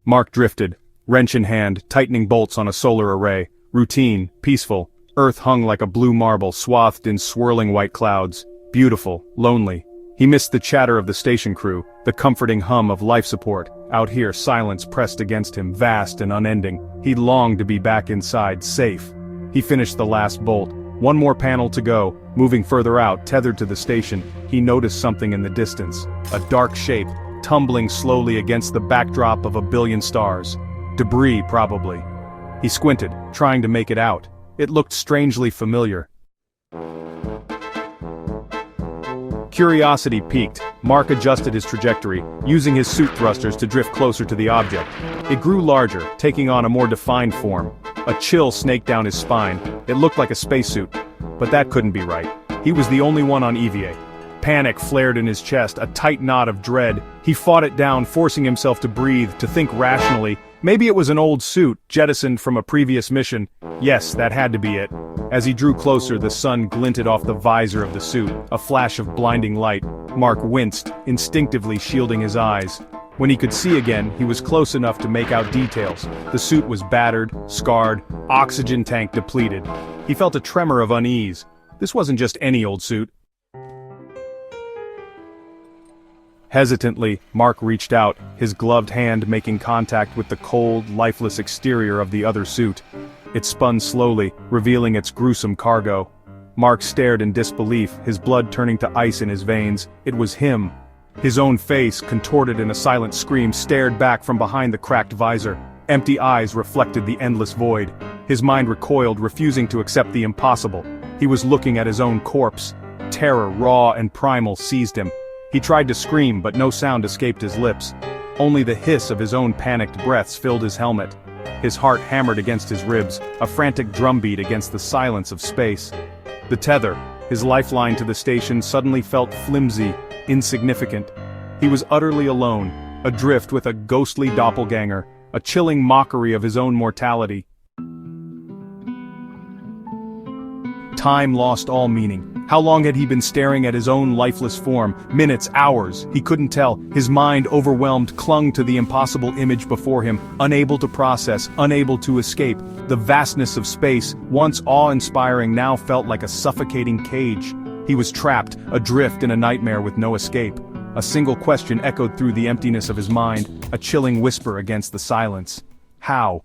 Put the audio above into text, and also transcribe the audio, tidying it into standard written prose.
Mark drifted, wrench in hand, tightening bolts on a solar array. Routine, peaceful, Earth hung like a blue marble swathed in swirling white clouds. Beautiful, lonely. He missed the chatter of the station crew, the comforting hum of life support. Out here, silence pressed against him, vast and unending. He longed to be back inside, safe. He finished the last bolt. One more panel to go. Moving further out, tethered to the station, he noticed something in the distance. A dark shape, tumbling slowly against the backdrop of a billion stars. Debris, probably. He squinted, trying to make it out. It looked strangely familiar. Curiosity piqued. Mark adjusted his trajectory, using his suit thrusters to drift closer to the object. It grew larger, taking on a more defined form. A chill snaked down his spine. It looked like a spacesuit. But that couldn't be right. He was the only one on EVA. Panic flared in his chest, a tight knot of dread. He fought it down, forcing himself to breathe, to think rationally. Maybe it was an old suit, jettisoned from a previous mission. Yes, that had to be it. As he drew closer, the sun glinted off the visor of the suit, a flash of blinding light. Mark winced, instinctively shielding his eyes. When he could see again, he was close enough to make out details. The suit was battered, scarred, oxygen tank depleted. He felt a tremor of unease. This wasn't just any old suit. Hesitantly, Mark reached out, his gloved hand making contact with the cold, lifeless exterior of the other suit. It spun slowly, revealing its gruesome cargo. Mark stared in disbelief, his blood turning to ice in his veins. It was him. His own face, contorted in a silent scream, stared back from behind the cracked visor. Empty eyes reflected the endless void. His mind recoiled, refusing to accept the impossible. He was looking at his own corpse. Terror, raw and primal, seized him. He tried to scream, but no sound escaped his lips. Only the hiss of his own panicked breaths filled his helmet. His heart hammered against his ribs, a frantic drumbeat against the silence of space. The tether, his lifeline to the station, suddenly felt flimsy, insignificant. He was utterly alone, adrift with a ghostly doppelganger, a chilling mockery of his own mortality. Time lost all meaning. How long had he been staring at his own lifeless form? Minutes, hours, he couldn't tell. His mind, overwhelmed, clung to the impossible image before him, unable to process, unable to escape. The vastness of space, once awe-inspiring, now felt like a suffocating cage. He was trapped, adrift in a nightmare with no escape. A single question echoed through the emptiness of his mind, a chilling whisper against the silence. How?